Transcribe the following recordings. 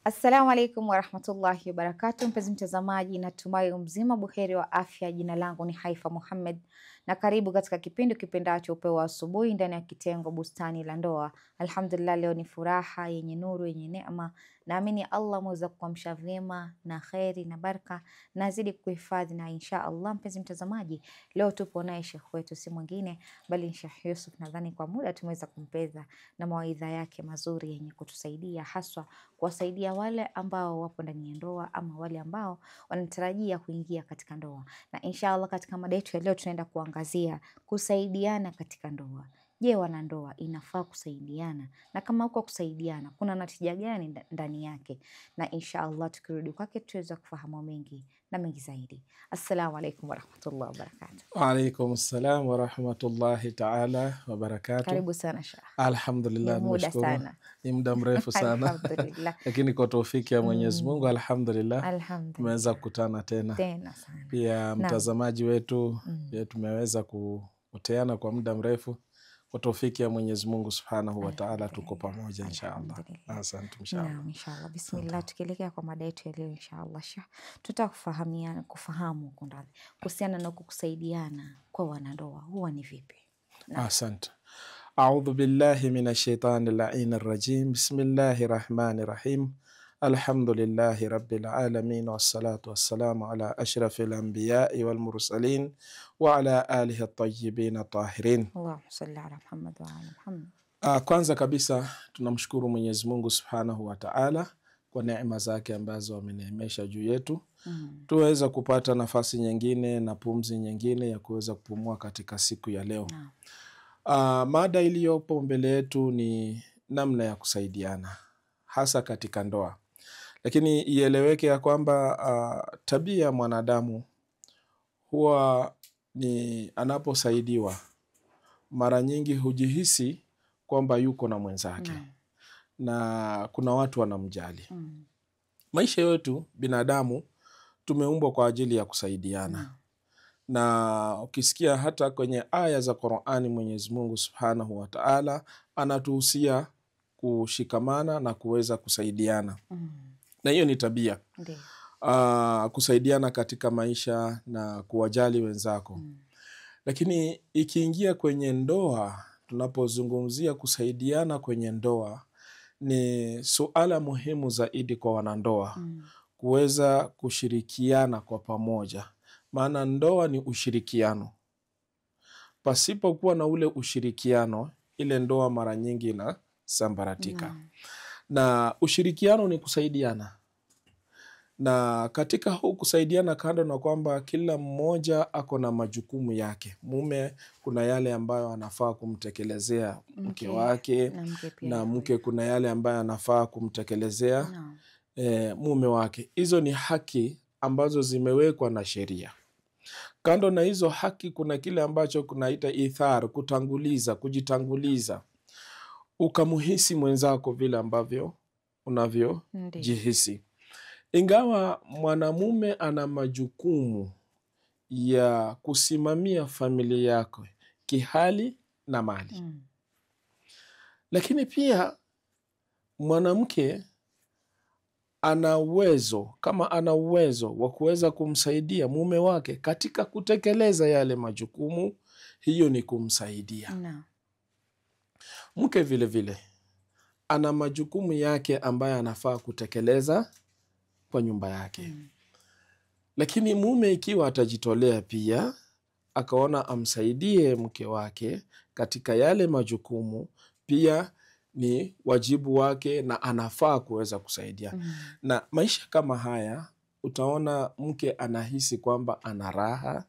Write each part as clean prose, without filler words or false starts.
Assalamu alaikum warahmatullahi wabarakatuh. Mpenzi mtazamaji, natumai mzima buheri wa afya. Jina langu ni Haifa Muhammad na karibu katika kipindi kipendacho Upeo wa Asubuhi ndani ya kitengo Bustani la Ndoa. Alhamdulillah, leo ni furaha yenye nuru, yenye neema. Naamini Allah mweza kuamsha vyema na kheri na baraka na azidi kuhifadhi na insha Allah. Mpenzi mtazamaji, leo tupo naye Sheikh wetu, si mwingine bali Sheikh Yusuf. Nadhani kwa muda tumeweza kumpeza na mawaidha yake mazuri yenye kutusaidia haswa kuwasaidia wale ambao wapo ndani ya ndoa ama wale ambao wanatarajia kuingia katika ndoa. Na inshallah katika mada yetu ya leo tunaenda kuangazia kusaidiana katika ndoa. Je, wanandoa inafaa kusaidiana? Na kama huko kusaidiana kuna natija gani ndani yake? Na inshallah tukirudi kwake tuweza kufahamu mengi na mengi zaidi. Assalamu alaikum warahmatullahi wabarakatuh. Wa alaikum assalam warahmatullahi ta'ala wabarakatuh. Karibu sana Sheikh. Alhamdulillah, nimeshukuru. Ni muda mrefu sana. Alhamdulillah. Lakini kwa taufiki ya Mwenyezi Mungu Alhamdulillah. tumeweza kukutana tena Sana. pia mtazamaji wetu pia tumeweza kuteana kwa muda mrefu. Kwa taufiki ya Mwenyezi Mungu Subhanahu wa Ta'ala tuko pamoja inshallah. Asante inshallah. Naam, inshallah. Bismillah, tukielekea kwa mada yetu ya leo inshallah. Kufahamu kuhusiana na kusaidiana kwa wanandoa huwa ni vipi? Asante. A'udhu billahi minash shaitani la'inir rajim. Bismillahir rahmanir rahim. Alhamdulillahi rabbil alamin wassalatu wassalamu ala ashrafil anbiya'i wal mursalin wa ala alihi at-tayyibin at-tahirin. Allahumma salli ala Muhammad wa ala Muhammad. Kwanza kabisa tunamshukuru Mwenyezi Mungu Subhanahu wa Ta'ala kwa neema zake ambazo ameneemesha juu yetu. Tuweza kupata nafasi nyingine na pumzi nyingine ya kuweza kupumua katika siku ya leo. Mada iliyopo mbele yetu ni namna ya kusaidiana hasa katika ndoa. Lakini ieleweke ya kwamba tabia ya mwanadamu huwa ni anaposaidiwa mara nyingi hujihisi kwamba yuko na mwenzake na kuna watu wanamjali. Maisha yetu binadamu tumeumbwa kwa ajili ya kusaidiana. Na ukisikia hata kwenye aya za Qur'ani Mwenyezi Mungu Subhanahu wa Ta'ala anatuhusia kushikamana na kuweza kusaidiana. Na hiyo ni tabia. Kusaidiana katika maisha na kuwajali wenzako. Lakini ikiingia kwenye ndoa, tunapozungumzia kusaidiana kwenye ndoa ni suala muhimu zaidi kwa wanandoa. Kuweza kushirikiana kwa pamoja. Maana ndoa ni ushirikiano. Pasipo kuwa na ule ushirikiano, ile ndoa mara nyingi inasambaratika. Na ushirikiano ni kusaidiana. Na katika huu kusaidiana, kando na kwamba kila mmoja ako na majukumu yake. Mume kuna yale ambayo anafaa kumtekelezea mke wake, na mke kuna yale ambayo anafaa kumtekelezea mume wake. Hizo ni haki ambazo zimewekwa na sheria. Kando na hizo haki kuna kile ambacho kunaita ithar, kutanguliza, kujitanguliza. Ukamuhisi mwenzako vile ambavyo unavyojihisi. Ingawa mwanamume ana majukumu ya kusimamia familia yako kihali na mali. Lakini pia mwanamke ana uwezo, kama ana uwezo wa kuweza kumsaidia mume wake katika kutekeleza yale majukumu, hiyo ni kumsaidia. Mke vile vile ana majukumu yake ambayo anafaa kutekeleza kwa nyumba yake. Lakini mume ikiwa atajitolea pia akaona amsaidie mke wake katika yale majukumu, pia ni wajibu wake na anafaa kuweza kusaidia. Na maisha kama haya utaona mke anahisi kwamba ana raha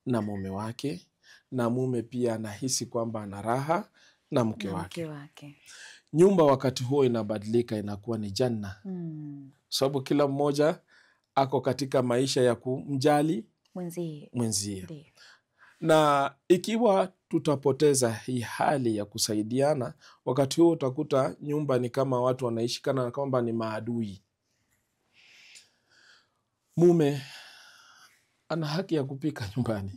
na mume wake, na mume pia anahisi kwamba ana raha na mke wake. Nyumba wakati huo inabadilika, inakuwa ni janna. Sababu kila mmoja ako katika maisha ya kumjali mwenzie. Na ikiwa tutapoteza hii hali ya kusaidiana, wakati huo utakuta nyumba ni kama watu wanaishi kana kwamba ni maadui. Mume ana haki ya kupika nyumbani.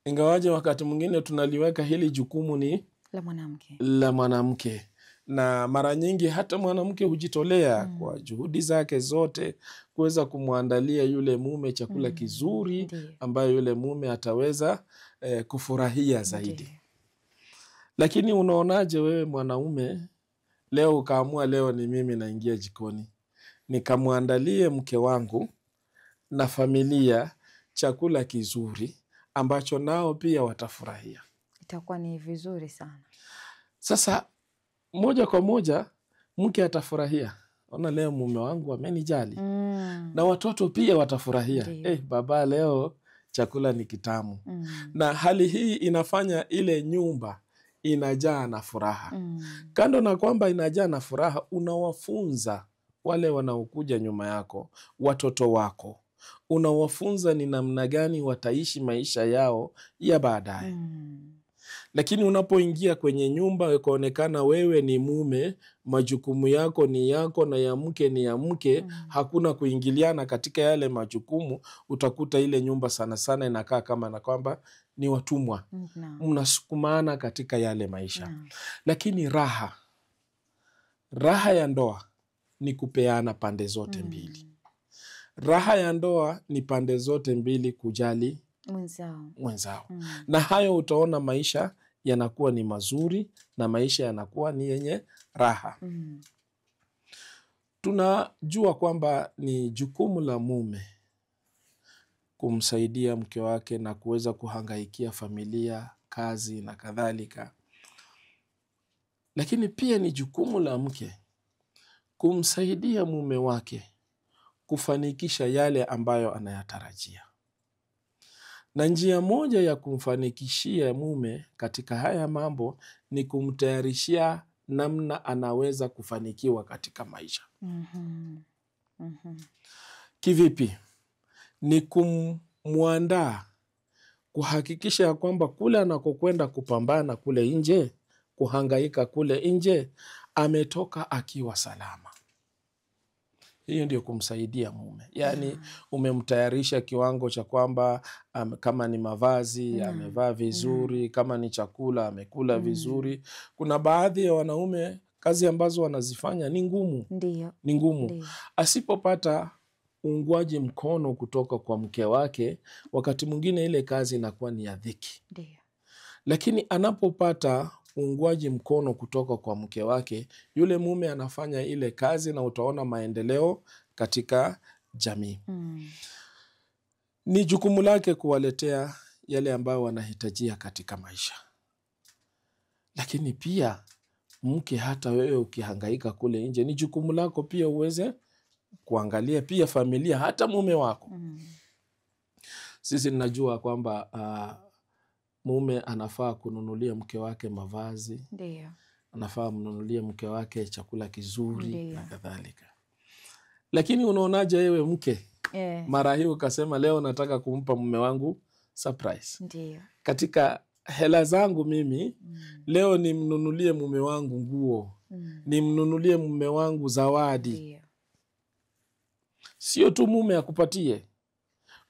Ingawaje wakati mwingine tunaliweka hili jukumu ni la mwanamke. na mara nyingi hata mwanamke hujitolea kwa juhudi zake zote kuweza kumwandalia yule mume chakula kizuri ambayo yule mume ataweza kufurahia zaidi. Lakini unaonaje wewe mwanaume leo ukaamua leo ni mimi naingia jikoni nikamwandalie mke wangu na familia chakula kizuri ambacho nao pia watafurahia? Itakuwa ni vizuri sana. Sasa moja kwa moja mke atafurahia, ona leo mume wangu amenijali. Na watoto pia watafurahia, baba leo chakula ni kitamu. Na hali hii inafanya ile nyumba inajaa na furaha. Kando na kwamba inajaa na furaha, unawafunza wale wanaokuja nyuma yako, watoto wako, unawafunza ni namna gani wataishi maisha yao ya baadaye. Lakini unapoingia kwenye nyumba ukaonekana wewe ni mume, majukumu yako ni yako na ya mke ni ya mke, hakuna kuingiliana katika yale majukumu, utakuta ile nyumba sana sana inakaa kama na kwamba ni watumwa. Mnasukumana katika yale maisha. Lakini raha ya ndoa ni kupeana pande zote mbili. Raha ya ndoa ni pande zote mbili kujali mwenzao. Na hayo utaona maisha yanakuwa ni mazuri na maisha yanakuwa ni yenye raha. Tunajua kwamba ni jukumu la mume kumsaidia mke wake na kuweza kuhangaikia familia, kazi na kadhalika. Lakini pia ni jukumu la mke kumsaidia mume wake kufanikisha yale ambayo anayatarajia. Na njia moja ya kumfanikishia mume katika haya mambo ni kumtayarishia namna anaweza kufanikiwa katika maisha. Kivipi? Ni kumwandaa, kuhakikisha ya kwamba kule anakokwenda kupambana kule nje, kuhangaika kule nje, ametoka akiwa salama. Hiyo ndio kumsaidia mume. Yani umemtayarisha kiwango cha kwamba kama ni mavazi amevaa vizuri, kama ni chakula amekula vizuri. Kuna baadhi ya wanaume kazi ambazo wanazifanya ni ngumu. Ni ngumu. Asipopata uungwaji mkono kutoka kwa mke wake, wakati mwingine ile kazi inakuwa ni ya dhiki. Lakini anapopata uungwaji mkono kutoka kwa mke wake, yule mume anafanya ile kazi na utaona maendeleo katika jamii. Ni jukumu lake kuwaletea yale ambayo wanahitajia katika maisha. Lakini pia mke, hata wewe ukihangaika kule nje, ni jukumu lako pia uweze kuangalia pia familia, hata mume wako. Sisi ninajua kwamba mume anafaa kununulia mke wake mavazi. Anafaa mnunulie mke wake chakula kizuri na kadhalika. Lakini unaonaje wewe mke? Mara hii ukasema leo nataka kumpa mume wangu surprise. Katika hela zangu mimi, leo nimnunulie mume wangu nguo. Nimnunulie mume wangu zawadi. Sio tu mume akupatie.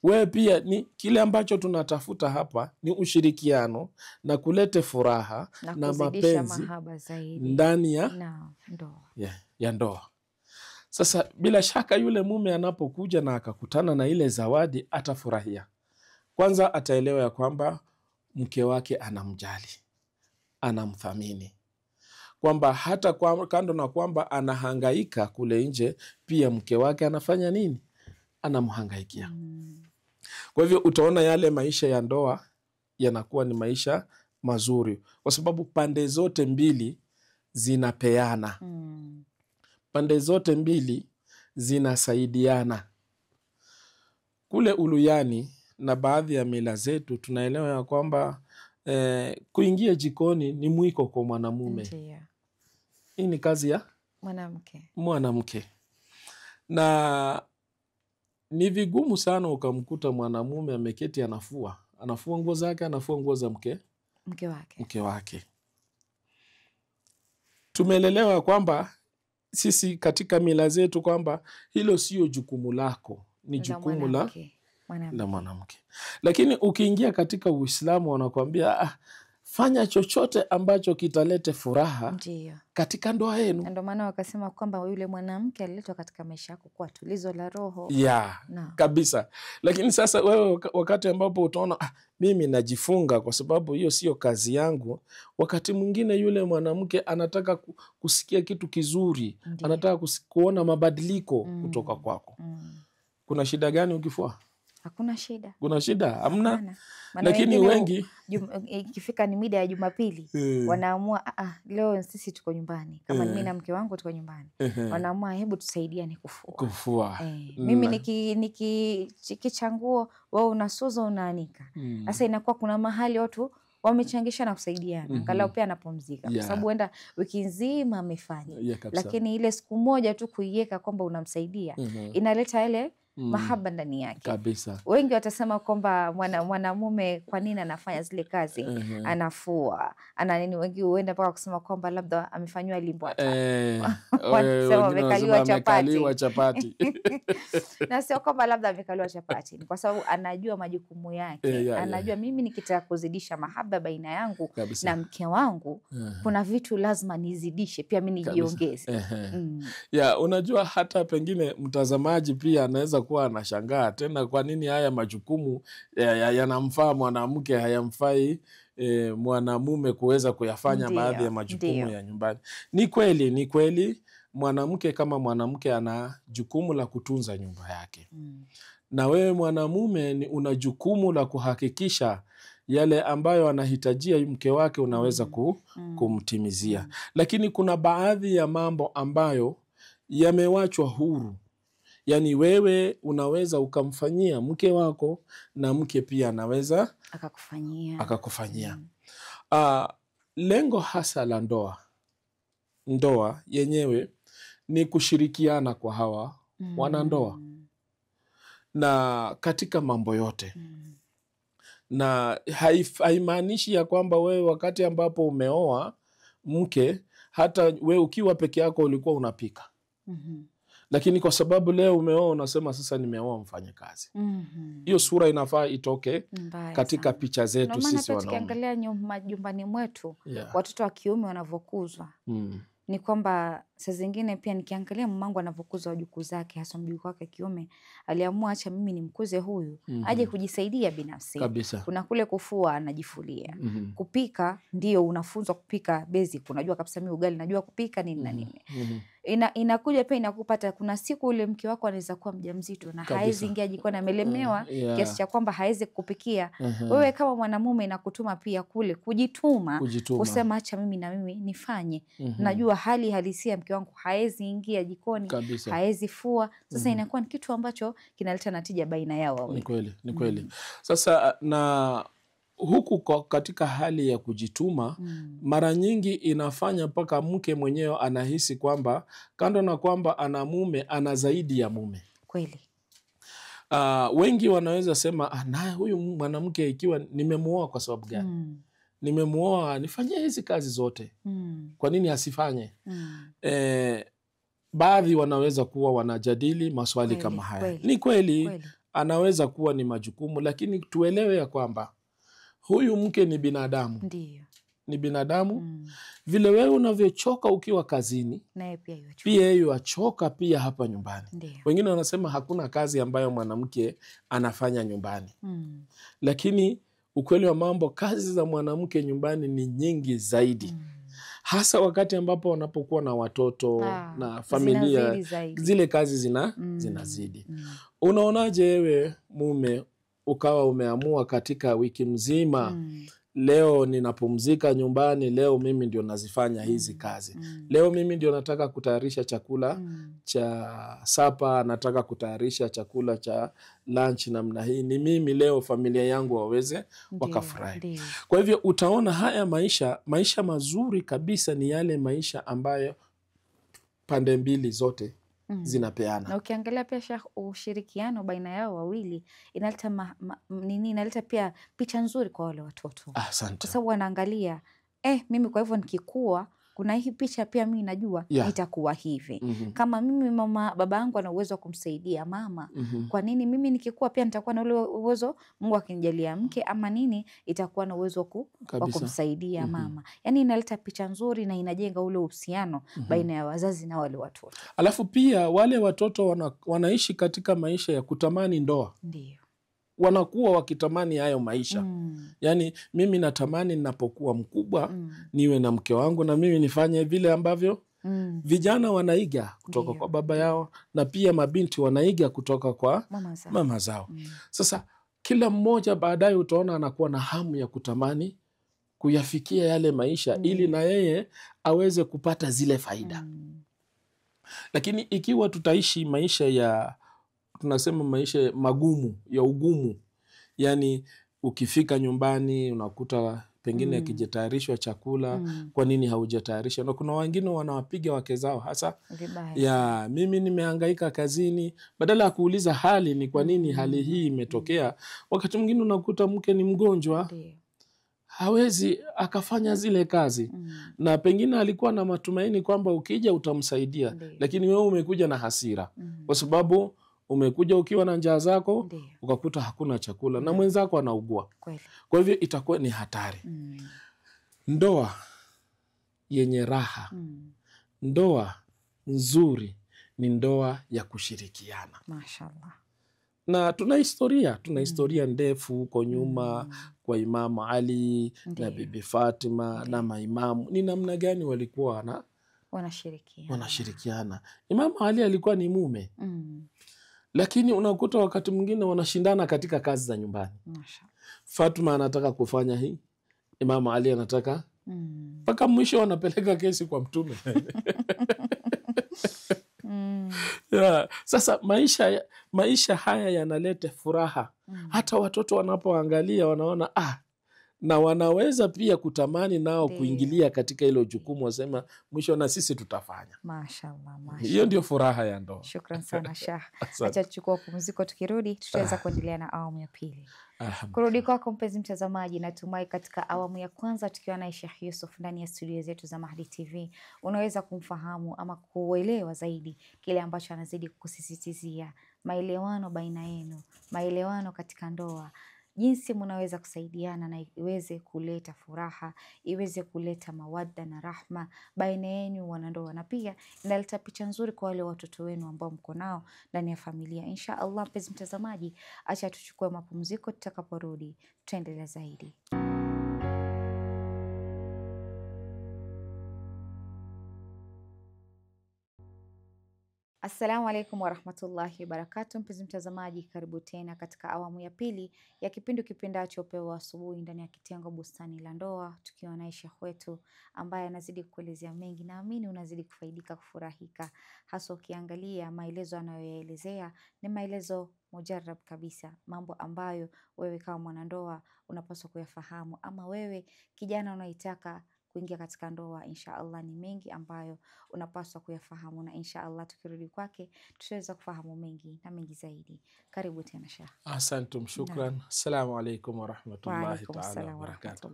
Wewe pia ni kile ambacho tunatafuta hapa ni ushirikiano na kulete furaha na mapenzi ndani ya ndoa. Sasa bila shaka yule mume anapokuja na akakutana na ile zawadi atafurahia. Kwanza ataelewa ya kwamba mke wake anamjali, anamthamini. Kwamba hata kando na kwamba anahangaika kule nje, pia mke wake anafanya nini? Anamhangaikia. Kwa hivyo utaona yale maisha ya ndoa yanakuwa ni maisha mazuri. Kwa sababu pande zote mbili zinapeana. Pande zote mbili zinasaidiana. Kule Uluyani na baadhi ya mila zetu tunaelewa ya kwamba kuingia jikoni ni mwiko kwa mwanamume. Hii ni kazi ya mwanamke. Na ni vigumu sana ukamkuta mwanamume ameketi anafua nguo zake, anafua nguo za mke wake. Tumelelewa kwamba sisi katika mila zetu kwamba hilo sio jukumu lako, ni jukumu la mwanamke. Lakini ukiingia katika Uislamu wanakuambia fanya chochote ambacho kitalete furaha Ndio. katika ndoa yenu. Na ndio maana wakasema kwamba yule mwanamke aliletwa katika maisha yako kuwa tulizo la roho. Ya, kabisa. Lakini sasa wewe wakati ambapo utaona mimi najifunga kwa sababu hiyo sio kazi yangu, wakati mwingine yule mwanamke anataka kusikia kitu kizuri. Ndiyo. Anataka kuona mabadiliko kutoka kwako. Kuna shida gani ukifua? Hakuna shida. Kuna shida? Hamna. Lakini wengi ikifika ni mida ya Jumapili wanaamua leo sisi tuko nyumbani, kama mimi na mke wangu tuko nyumbani, wanaamua hebu tusaidiane kufua. Mimi nikichanguo, wewe unasuza unaanika. Sasa inakuwa kuna mahali watu wamechangisha na kusaidiana, angalau pia anapumzika, kwa sababu huenda wiki nzima amefanya, lakini ile siku moja tu kuiweka kwamba unamsaidia inaleta ile mahaba ndani yake kabisa. Wengi watasema kwamba mwanamume kwa nini anafanya zile kazi, anafua, ana nini. Wengi huenda mpaka kusema kwamba labda amefanywa limbwata, wanasema amekaliwa chapati na sio kwamba labda amekaliwa chapati, ni kwa sababu anajua majukumu yake. Anajua mimi nikitaka kuzidisha mahaba baina yangu na mke wangu, kuna vitu lazima nizidishe pia mimi nijiongeze. Unajua hata pengine mtazamaji pia anaweza kuwa anashangaa tena, kwa nini haya majukumu yanamfaa mwanamke hayamfai mwanamume kuweza kuyafanya baadhi ya majukumu ya nyumbani. Ni kweli mwanamke kama mwanamke ana jukumu la kutunza nyumba yake. Na wewe mwanamume una jukumu la kuhakikisha yale ambayo anahitajia mke wake unaweza kumtimizia. Lakini kuna baadhi ya mambo ambayo yamewachwa huru. Yani wewe unaweza ukamfanyia mke wako na mke pia anaweza akakufanyia. Lengo hasa la ndoa yenyewe ni kushirikiana kwa hawa wanandoa na katika mambo yote. Na haimaanishi ya kwamba wewe wakati ambapo umeoa mke, hata wewe ukiwa peke yako ulikuwa unapika. Lakini kwa sababu leo umeoa unasema sasa nimeoa mfanyakazi. Hiyo sura inafaa itoke katika picha zetu sisi wanaume. Tukiangalia majumbani mwetu watoto wa kiume wanavyokuzwa, ni kwamba saa zingine pia nikiangalia mamangu anavyokuza wajukuu zake, hasa mjukuu wake kiume, aliamua acha mimi nimkuze huyu aje kujisaidia binafsi. Kuna kule kufua anajifulia. Kupika ndio unafunzwa kupika basic, unajua kabisa mimi ugali najua kupika nini na nini. Inakuja pia inakupata kuna siku ule mke wako anaweza kuwa mjamzito na haezi ingia jikoni, amelemewa kiasi cha kwamba haezi kupikia. Wewe kama mwanamume inakutuma pia kule kujituma. Kusema acha mimi na mimi nifanye. Najua hali halisia mke wangu haezi ingia jikoni, haezi fua. Sasa inakuwa ni kitu ambacho kinaleta natija baina yao wawili. Ni kweli. Sasa na huku katika hali ya kujituma, mara nyingi inafanya mpaka mke mwenyewe anahisi kwamba kando na kwamba ana mume, ana zaidi ya mume. Kweli. Wengi wanaweza sema na huyu mwanamke ikiwa nimemuoa kwa sababu gani? Nimemuoa nifanyie hizi kazi zote. Kwa nini asifanye? Baadhi wanaweza kuwa wanajadili maswali kama haya. Ni kweli. Anaweza kuwa ni majukumu, lakini tuelewe ya kwamba huyu mke ni binadamu. Ndiyo. Ni binadamu. Vile wewe unavyochoka ukiwa kazini, pia yeye achoka pia hapa nyumbani. Ndiyo. Wengine wanasema hakuna kazi ambayo mwanamke anafanya nyumbani. Lakini ukweli wa mambo, kazi za mwanamke nyumbani ni nyingi zaidi. Hasa wakati ambapo wanapokuwa na watoto na familia, zile kazi zinazidi. Unaonaje wewe mume ukawa umeamua katika wiki mzima, leo ninapumzika nyumbani, leo mimi ndio nazifanya hizi kazi. Leo mimi ndio nataka kutayarisha chakula cha sapa, nataka kutayarisha chakula cha lunch namna hii. Ni mimi leo, familia yangu waweze wakafurahi. Kwa hivyo utaona haya maisha mazuri kabisa ni yale maisha ambayo pande mbili zote zinapeana. Na ukiangalia pia ushirikiano baina yao wawili inaleta inaleta pia picha nzuri kwa wale watoto. Asante. Kwa sababu wanaangalia mimi kwa hivyo nikikua kuna hii picha pia mimi najua itakuwa hivi. Kama mimi baba yangu ana uwezo wa kumsaidia mama, kwa nini mimi nikikuwa pia nitakuwa na ule uwezo, Mungu akinijalia mke ama nini, itakuwa na uwezo wa kumsaidia mama. Yani inaleta picha nzuri na inajenga ule uhusiano baina ya wazazi na wale watoto. Alafu pia wale watoto wanaishi katika maisha ya kutamani ndoa. Ndio. Wanakuwa wakitamani hayo maisha. Yani mimi natamani ninapokuwa mkubwa niwe na mke wangu na mimi nifanye vile ambavyo vijana wanaiga kutoka kwa baba yao, na pia mabinti wanaiga kutoka kwa mama zao. Sasa kila mmoja baadaye utaona anakuwa na hamu ya kutamani kuyafikia yale maisha ili na yeye aweze kupata zile faida. Lakini ikiwa tutaishi maisha tunasema maisha magumu, ya ugumu, yani ukifika nyumbani unakuta pengine kijitayarishwa chakula, kwa nini haujatayarisha? Na kuna wengine wanawapiga wake zao hasa ya mimi nimehangaika kazini, badala ya kuuliza hali ni kwa nini hali hii imetokea. Wakati mwingine unakuta mke ni mgonjwa, hawezi akafanya zile kazi, na pengine alikuwa na matumaini kwamba ukija utamsaidia, lakini wewe umekuja na hasira kwa sababu umekuja ukiwa na njaa zako, ukakuta hakuna chakula na mwenzako anaugua. Kwa hivyo itakuwa ni hatari. Ndoa yenye raha, ndoa nzuri ni ndoa ya kushirikiana. Mashallah. Na tuna historia ndefu huko nyuma kwa Imam Ali na Bibi Fatima na maimamu, ni namna gani walikuwa wanashirikiana. Imam Ali alikuwa ni mume, lakini unakuta wakati mwingine wanashindana katika kazi za nyumbani. Fatima anataka kufanya hii, Imam Ali anataka, mpaka mwisho wanapeleka kesi kwa Mtume. Sasa maisha haya yanaleta furaha. Hata watoto wanapoangalia wanaona na wanaweza pia kutamani nao kuingilia katika hilo jukumu, wasema mwisho na sisi tutafanya. Mashallah. Hiyo ndio furaha ya ndoa. Shukran sana Shah. Acha tuchukue pumziko, tukirudi tutaweza kuendelea na awamu ya pili. Kurudi kwako mpenzi mtazamaji, natumai katika awamu ya kwanza tukiwa na Sheikh Yusuf ndani ya studio zetu za Mahdi TV unaweza kumfahamu ama kuelewa zaidi kile ambacho anazidi kusisitizia, maelewano baina yenu, maelewano katika ndoa, jinsi mnaweza kusaidiana na iweze kuleta furaha, iweze kuleta mawadda na rahma baina yenu wanandoa, na pia inaleta picha nzuri kwa wale watoto wenu ambao mko nao ndani ya familia. Insha Allah mpenzi mtazamaji, acha tuchukue mapumziko, tutakaporudi tuendelea zaidi. Assalamu alaikum warahmatullahi wabarakatuh. Mpenzi mtazamaji, karibu tena katika awamu ya pili ya kipindi kipendacho Upeo wa Asubuhi ndani ya kitengo Bustani la Ndoa, tukiwa na Sheikh wetu ambaye anazidi kuelezea mengi. Naamini unazidi kufaidika, kufurahika, hasa ukiangalia maelezo anayoyaelezea ni maelezo mujarrab kabisa, mambo ambayo wewe kama mwanandoa unapaswa kuyafahamu, ama wewe kijana unaitaka kuingia katika ndoa, insha Allah ni mengi ambayo unapaswa kuyafahamu, na insha Allah tukirudi kwake tutaweza kufahamu mengi na mengi zaidi. Karibu tena Sheikh. Asante, shukran. Assalamu alaikum warahmatullahi ta'ala wabarakatuh.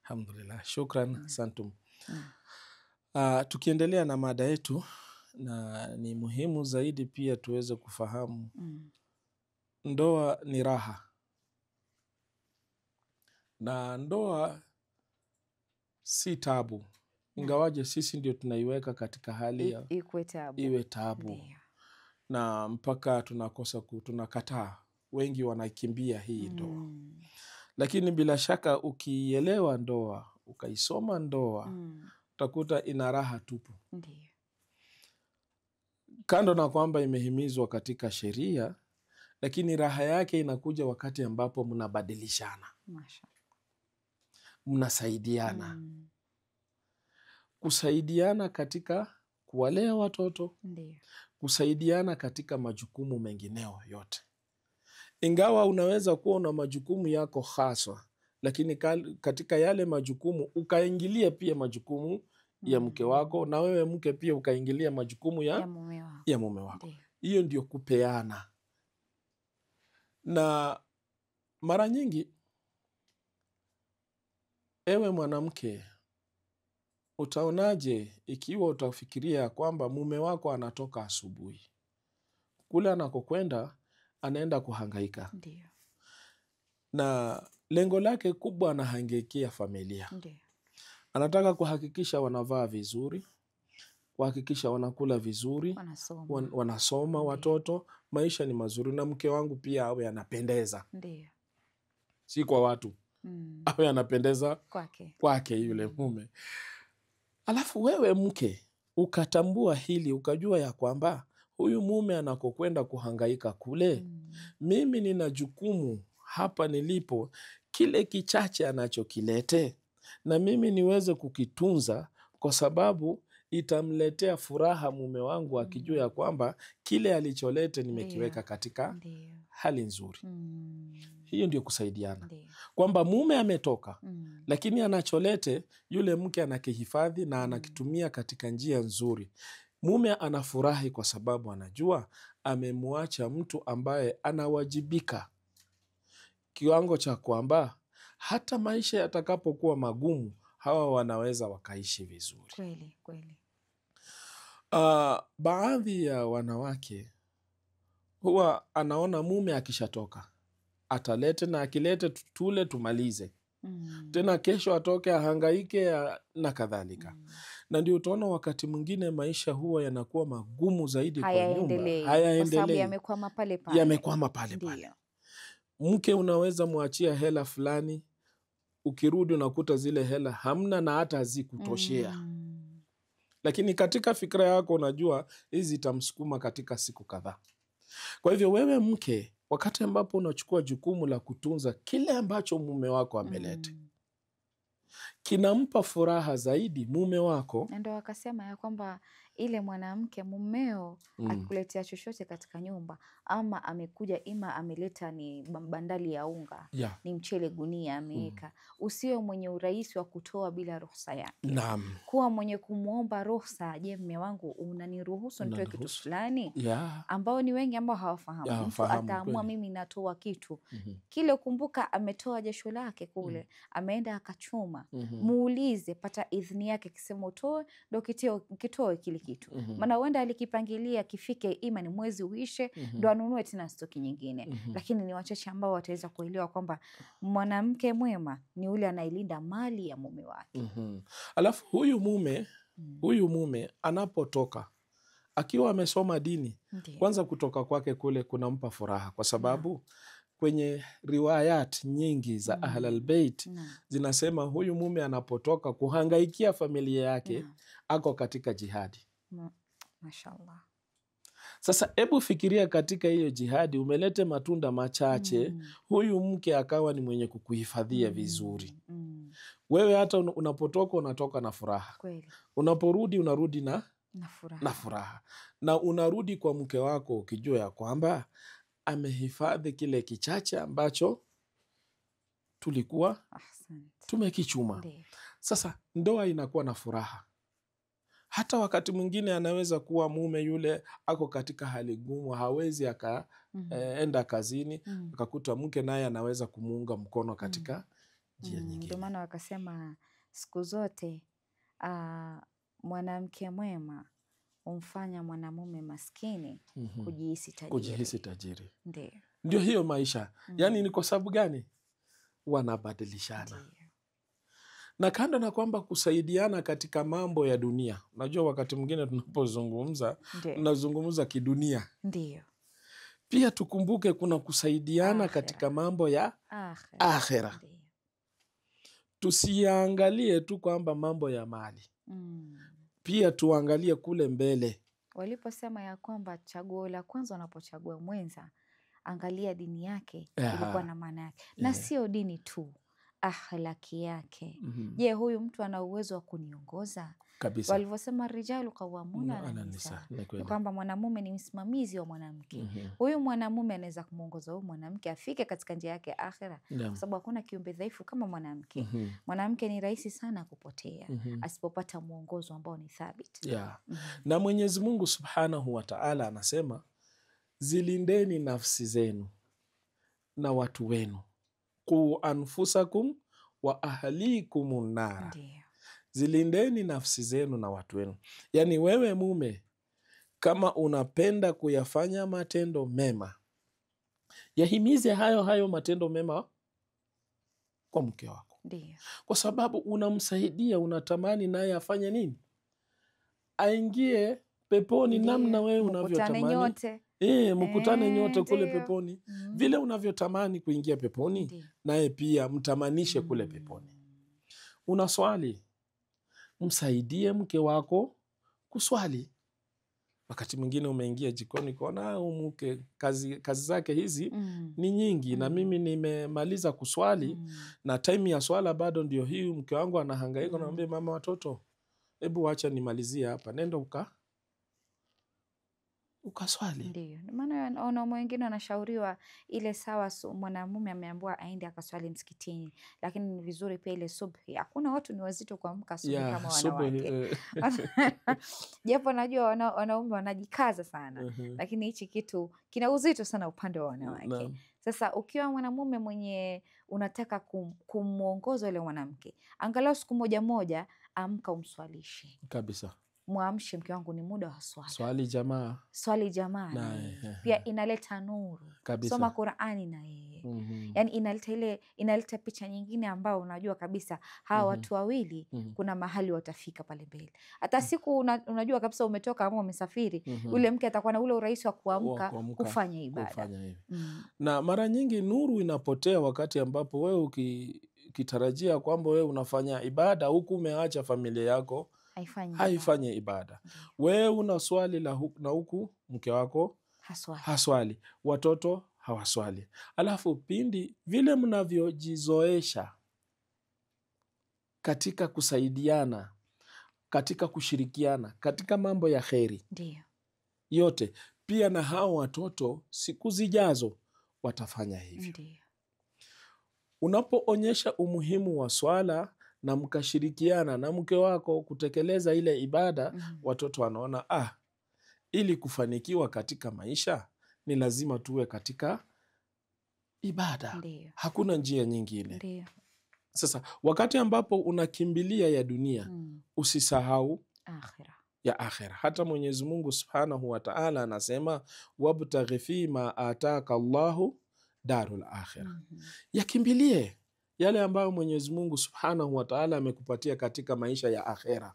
Alhamdulillah, shukran. Asante. Tukiendelea na mada yetu, na ni muhimu zaidi pia tuweze kufahamu ndoa ni raha, na ndoa si tabu, ingawaje sisi ndio tunaiweka katika hali ya iwe tabu. Na mpaka tunakataa, wengi wanakimbia hii ndoa. Lakini bila shaka ukielewa ndoa, ukaisoma ndoa, utakuta ina raha tupu. Kando na kwamba imehimizwa katika sheria, lakini raha yake inakuja wakati ambapo mnabadilishana, mnasaidiana. Kusaidiana katika kuwalea watoto, kusaidiana katika majukumu mengineo yote. Ingawa unaweza kuwa una majukumu yako haswa, lakini katika yale majukumu ukaingilia pia majukumu ya mke wako, na wewe mke pia ukaingilia majukumu ya mume wako. Hiyo ndio kupeana. Na mara nyingi, ewe mwanamke, utaonaje ikiwa utafikiria kwamba mume wako anatoka asubuhi, kule anakokwenda anaenda kuhangaika, Ndio. na lengo lake kubwa anahangaikia familia. Ndio. Anataka kuhakikisha wanavaa vizuri, kuhakikisha wanakula vizuri, Wanasoma. wanasoma watoto, maisha ni mazuri, na mke wangu pia awe anapendeza, Ndio. si kwa watu, awe anapendeza kwake yule mume. Alafu wewe mke ukatambua hili, ukajua ya kwamba huyu mume anakokwenda kuhangaika kule, mimi nina jukumu hapa nilipo, kile kichache anachokilete na mimi niweze kukitunza, kwa sababu itamletea furaha mume wangu akijua ya kwamba kile alicholete nimekiweka katika hali nzuri. Hiyo ndio kusaidiana. Kwamba mume ametoka, lakini anacholete yule mke anakihifadhi na anakitumia katika njia nzuri. Mume anafurahi kwa sababu anajua amemwacha mtu ambaye anawajibika, kiwango cha kwamba hata maisha yatakapokuwa magumu hawa wanaweza wakaishi vizuri. Kweli, kweli. Baadhi ya wanawake huwa anaona mume akishatoka atalete, na akilete tule tumalize, tena kesho atoke ahangaike na kadhalika. Na ndio utaona wakati mwingine maisha huwa yanakuwa magumu zaidi kwa nyumba, hayaendelei, yamekwama pale pale. Mke unaweza mwachia hela fulani, ukirudi unakuta zile hela hamna na hata hazikutoshea. Lakini katika fikra yako unajua hizi itamsukuma katika siku kadhaa. Kwa hivyo wewe mke, wakati ambapo unachukua jukumu la kutunza kile ambacho mume wako ameleta, kinampa furaha zaidi mume wako. Ndio wakasema ya kwamba ile mwanamke mumeo akikuletea chochote katika nyumba, ama amekuja ima ameleta ni bandali ya unga, ni mchele gunia ameweka, usiwe mwenye urahisi wa kutoa bila ruhusa yake. Naam. Kuwa mwenye kumuomba ruhusa, je, mume wangu unaniruhusu nitoe kitu fulani? Ambao ni wengi ambao hawafahamu. Mtu ataamua mimi natoa kitu kile, kumbuka ametoa jasho lake kule, ameenda akachuma. Muulize, pata idhini yake, kisema utoe ndo kitoe kile kitu. Maana huenda alikipangilia kifike ima ni mwezi uishe ndo anunue tena stoki nyingine. Lakini ni wachache ambao wataweza kuelewa kwamba mwanamke mwema ni ule anailinda mali ya mume wake. Alafu huyu mume anapotoka akiwa amesoma dini, kwanza kutoka kwake kule kunampa furaha, kwa sababu kwenye riwayat nyingi za Ahlul Bait zinasema huyu mume anapotoka kuhangaikia familia yake ako katika jihadi. Mashallah. Sasa hebu fikiria, katika hiyo jihadi umelete matunda machache, huyu mke akawa ni mwenye kukuhifadhia vizuri. Wewe hata unapotoka unatoka na furaha. Kweli. Unaporudi unarudi na furaha. Na unarudi kwa mke wako ukijua ya kwamba amehifadhi kile kichache ambacho tulikuwa tumekichuma. Sasa ndoa inakuwa na furaha. Hata wakati mwingine anaweza kuwa mume yule ako katika hali ngumu, hawezi akaenda kazini, akakuta mke naye anaweza kumuunga mkono katika njia nyingine. Ndio maana wakasema siku zote mwanamke mwema umfanya mwanamume maskini kujihisi tajiri. Ndio hiyo maisha. Yani ni kwa sababu gani? Wanabadilishana. Na kando na kwamba kusaidiana katika mambo ya dunia. Unajua wakati mwingine tunapozungumza, tunazungumza kidunia. Ndio. Pia tukumbuke kuna kusaidiana katika mambo ya akhera. Tusiangalie tu kwamba mambo ya mali. Pia tuangalie kule mbele. Waliposema ya kwamba chaguo la kwanza unapochagua mwenza, angalia dini yake, ilikuwa na maana yake. Na sio dini tu, akhlaki yake. Je, huyu mtu ana uwezo wa kuniongoza? Kabisa. Walivyosema rijalu qawwamuna ala nisa, kwamba mwanamume ni msimamizi wa mwanamke. Huyu mwanamume anaweza kumuongoza huyu mwanamke afike katika njia yake akhera, kwa sababu hakuna kiumbe dhaifu kama mwanamke. Mwanamke ni rahisi sana kupotea asipopata mwongozo ambao ni thabiti. Na Mwenyezi Mungu Subhanahu wa Ta'ala anasema, zilindeni nafsi zenu na watu wenu, qu anfusakum wa ahlikum nara. zilindeni nafsi zenu na watu wenu. Yaani wewe mume, kama unapenda kuyafanya matendo mema, yahimize hayo matendo mema kwa mke wako, Ndiyo. kwa sababu unamsaidia, unatamani naye afanye nini? Aingie peponi. Ndiyo. Namna wewe Mkutane unavyotamani nyote. mkutane nyote kule Ndiyo. peponi. Vile unavyotamani kuingia peponi, Ndiyo. naye pia mtamanishe kule peponi. Unaswali, msaidie mke wako kuswali. Wakati mwingine umeingia jikoni kuona mke kazi zake hizi ni nyingi, na mimi nimemaliza kuswali na time ya swala bado ndio hii, mke wangu anahangaika, naambia mama watoto, hebu wacha nimalizie hapa, nenda ukaswali. Ndio maana wanaume wengine wanashauriwa ile sawa, mwanamume ameambiwa aende akaswali msikitini, lakini ni vizuri pia ile subhi. Hakuna watu ni wazito kuamka asubuhi kama wanawake. Japo najua wanaume wanajikaza sana, lakini hichi kitu kina uzito sana upande wa wanawake. Sasa ukiwa mwanamume mwenye unataka kumuongoza yule mwanamke, angalau siku moja amka umswalishe kabisa. Muamshe, mke wangu, ni muda wa swala. Swali jamaa. Pia inaleta nuru kabisa. Soma Qur'ani na yeye. Yani inaleta picha nyingine ambayo unajua kabisa hawa watu wawili kuna mahali watafika pale mbele. Hata siku unajua kabisa umetoka ama umesafiri, ule mke atakuwa na ule urahisi wa kuamka kufanya ibada. Na mara nyingi nuru inapotea wakati ambapo wewe ukitarajia kwamba wewe unafanya ibada huku umeacha familia yako haifanye ibada. Wewe una swali na huku mke wako haswali, watoto hawaswali. Alafu pindi vile mnavyojizoesha katika kusaidiana, katika kushirikiana, katika mambo ya kheri yote, pia na hao watoto siku zijazo watafanya hivyo. Unapoonyesha umuhimu wa swala na mkashirikiana na mke wako kutekeleza ile ibada, watoto wanaona ili kufanikiwa katika maisha ni lazima tuwe katika ibada. Ndiyo. Hakuna njia nyingine. Ndiyo. Sasa wakati ambapo unakimbilia ya dunia, usisahau ya akhira. Hata Mwenyezi Mungu Subhanahu wa Ta'ala anasema wabtaghi fima ataka Allahu darul akhira. Yakimbilie yale ambayo Mwenyezi Mungu Subhanahu wa Ta'ala amekupatia katika maisha ya akhera.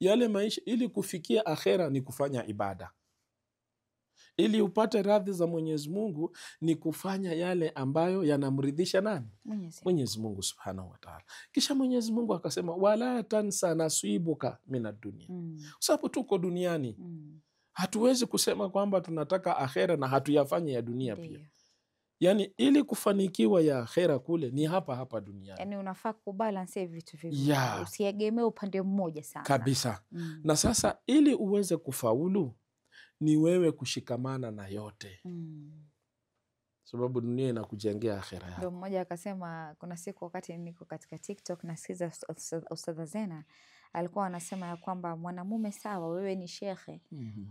Yale maisha, ili kufikia akhera ni kufanya ibada. Ili upate radhi za Mwenyezi Mungu ni kufanya yale ambayo yanamridhisha nani? Mwenyezi Mungu Subhanahu wa Ta'ala. Kisha Mwenyezi Mungu akasema wala tansa nasibuka minad dunya. Sababu tuko duniani. Hatuwezi kusema kwamba tunataka akhera na hatuyafanye ya dunia pia. Yani ili kufanikiwa ya akhera kule ni hapa duniani. Yani unafaa kubalance vitu viwili. Usiegemee upande mmoja sana. Kabisa. Na sasa ili uweze kufaulu ni wewe kushikamana na yote. Sababu dunia inakujengea akhera yako. Ndio mmoja akasema, kuna siku wakati niko katika TikTok nasikiza Ustadha Zena alikuwa anasema ya kwamba mwanamume sawa, wewe ni shekhe,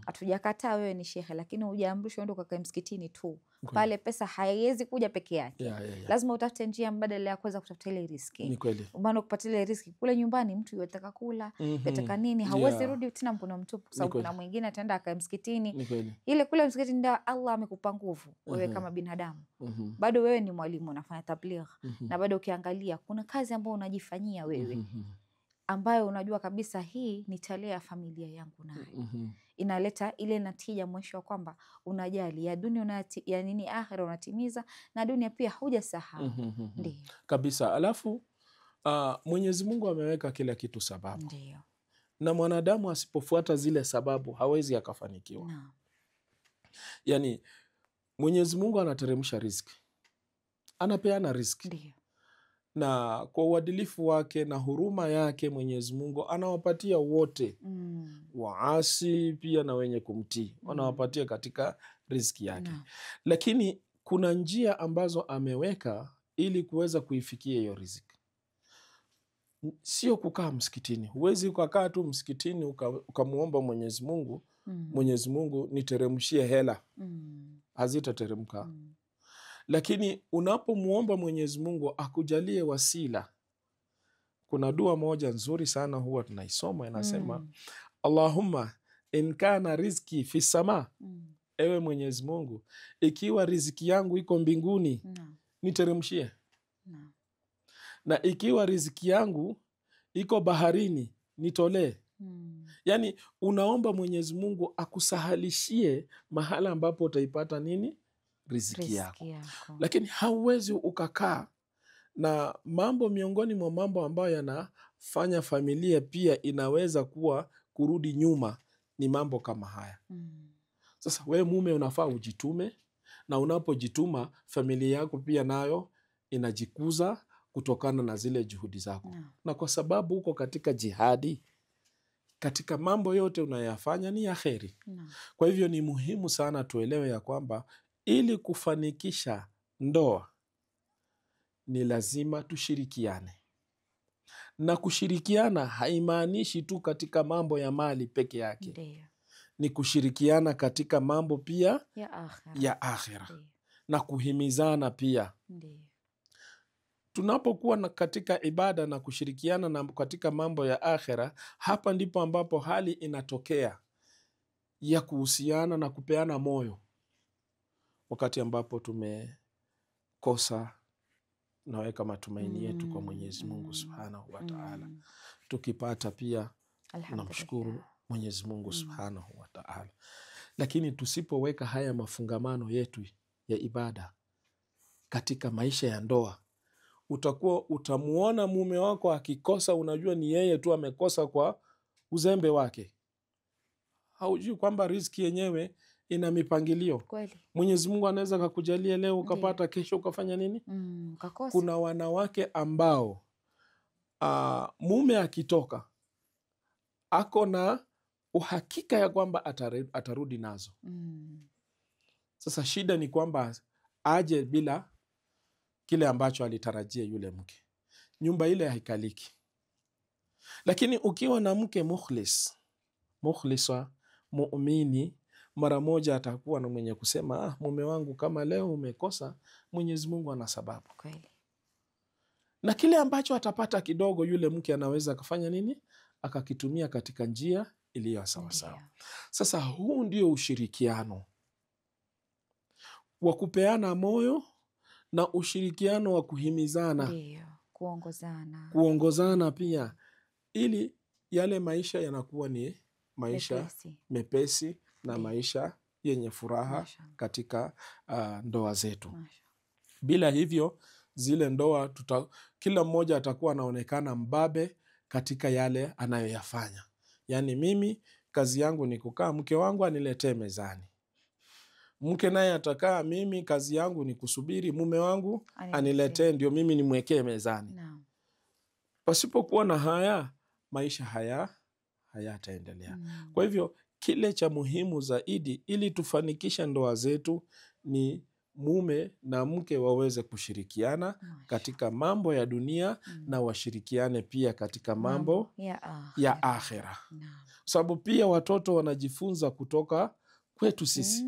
hatujakataa wewe ni shekhe, lakini hujaamrishwa uende ukakae msikitini tu. Pale pesa haiwezi kuja peke yake. Lazima utafute njia mbadala ya kuweza kutafuta ile riziki. Ni kweli. Maana kupata ile riziki kule nyumbani mtu yataka kula, yataka nini, hauwezi rudi tena mkono mtupu, kwa sababu kuna mwingine ataenda akae msikitini. Ile kule msikitini ndio Allah amekupa nguvu wewe kama binadamu. Bado wewe ni mwalimu unafanya tabligh, na bado ukiangalia kuna kazi ambayo unajifanyia wewe. Ambayo unajua kabisa hii nitalea familia yangu nayo. Inaleta ile natija mwisho wa kwamba unajali ya dunia ya nini akhira unatimiza, na dunia pia hujasahau. Ndiyo. Kabisa. Alafu Mwenyezi Mungu ameweka kila kitu sababu. Ndiyo. Na mwanadamu asipofuata zile sababu hawezi akafanikiwa. Yani Mwenyezi Mungu anateremsha riziki, anapeana riziki. Ndiyo. Na kwa uadilifu wake na huruma yake Mwenyezi Mungu anawapatia wote, waasi pia na wenye kumtii, anawapatia katika riziki yake. Lakini kuna njia ambazo ameweka ili kuweza kuifikia hiyo riziki. Sio kukaa msikitini. Huwezi ukakaa tu msikitini ukamuomba Mwenyezi Mungu, Mwenyezi Mungu niteremshie hela. Hazitateremka. Lakini unapomuomba Mwenyezi Mungu akujalie wasila kuna dua moja nzuri sana huwa tunaisoma, inasema Allahumma in kana rizki fi sama, ewe Mwenyezi Mungu, ikiwa riziki yangu iko mbinguni, niteremshie. Na ikiwa riziki yangu iko baharini, nitolee. Yani unaomba Mwenyezi Mungu akusahalishie mahala ambapo utaipata nini? Riziki yako. Lakini hauwezi ukakaa na mambo, miongoni mwa mambo ambayo yanafanya familia pia inaweza kuwa kurudi nyuma ni mambo kama haya. Sasa we mume unafaa ujitume, na unapojituma familia yako pia nayo inajikuza kutokana na zile juhudi zako. Na kwa sababu uko katika jihadi, katika mambo yote unayafanya ni ya kheri. Kwa hivyo ni muhimu sana tuelewe ya kwamba ili kufanikisha ndoa ni lazima tushirikiane. Na kushirikiana haimaanishi tu katika mambo ya mali peke yake. Ndiyo. Ni kushirikiana katika mambo pia ya akhira. Na kuhimizana pia. Ndiyo. Tunapokuwa katika ibada na kushirikiana na katika mambo ya akhira, hapa ndipo ambapo hali inatokea ya kuhusiana na kupeana moyo. Wakati ambapo tumekosa, naweka matumaini yetu kwa Mwenyezi Mungu Subhanahu wa Ta'ala. Tukipata pia tunamshukuru Mwenyezi Mungu Subhanahu wa Ta'ala. Lakini tusipoweka haya mafungamano yetu ya ibada katika maisha ya ndoa, utamuona mume wako akikosa, unajua ni yeye tu amekosa kwa uzembe wake. Haujui kwamba riziki yenyewe ina mipangilio. Kweli. Mwenyezi Mungu anaweza kukujalia leo ukapata, kesho ukafanya nini? Kakosa. Kuna wanawake ambao mume akitoka ako na uhakika ya kwamba atarudi nazo. Sasa shida ni kwamba aje bila kile ambacho alitarajia yule mke. Nyumba ile haikaliki. Lakini ukiwa na mke mukhlisa, muumini, mara moja atakuwa na mwenye kusema, mume wangu kama leo umekosa, Mwenyezi Mungu ana sababu. Kweli. Na kile ambacho atapata kidogo, yule mke anaweza kufanya nini? Akakitumia katika njia iliyo sawa sawa. Sasa huu ndio ushirikiano wa kupeana moyo na ushirikiano wa kuhimizana. Ndiyo. Kuongozana pia, ili yale maisha yanakuwa ni maisha mepesi na maisha yenye furaha katika ndoa zetu. Bila hivyo zile ndoa kila mmoja atakuwa anaonekana mbabe katika yale anayoyafanya. Yani mimi kazi yangu ni kukaa, mke wangu aniletee mezani. Mke naye atakaa, mimi kazi yangu ni kusubiri mume wangu aniletee ndio mimi nimwekee mezani. Pasipokuwa na haya, maisha hayataendelea. Kwa hivyo kile cha muhimu zaidi ili tufanikisha ndoa zetu ni mume na mke waweze kushirikiana katika mambo ya dunia na washirikiane pia katika mambo ya akhera. Sababu pia watoto wanajifunza kutoka kwetu sisi.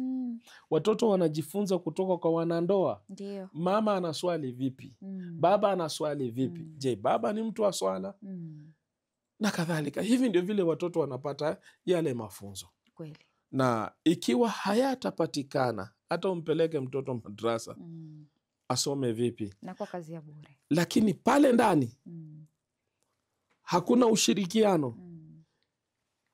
Watoto wanajifunza kutoka kwa wanandoa. Ndiyo. Mama anaswali vipi? Baba anaswali vipi? Je, baba ni mtu wa swala? Na kadhalika. Hivi ndio vile watoto wanapata yale mafunzo. Kweli. Na ikiwa hayatapatikana, hata umpeleke mtoto madrasa, asome vipi? Na kwa kazi ya bure. Lakini pale ndani hakuna ushirikiano,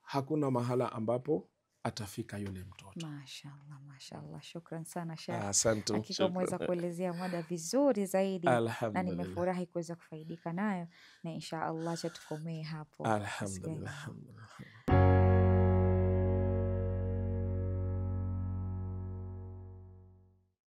hakuna mahala ambapo atafika yule mtoto. Mashallah, mashallah. Shukran sana Sheikh. Asante. Hakika umeweza kuelezea mada vizuri zaidi na nimefurahi kuweza kufaidika nayo, na insha Allah tukomee hapo. Alhamdulillah.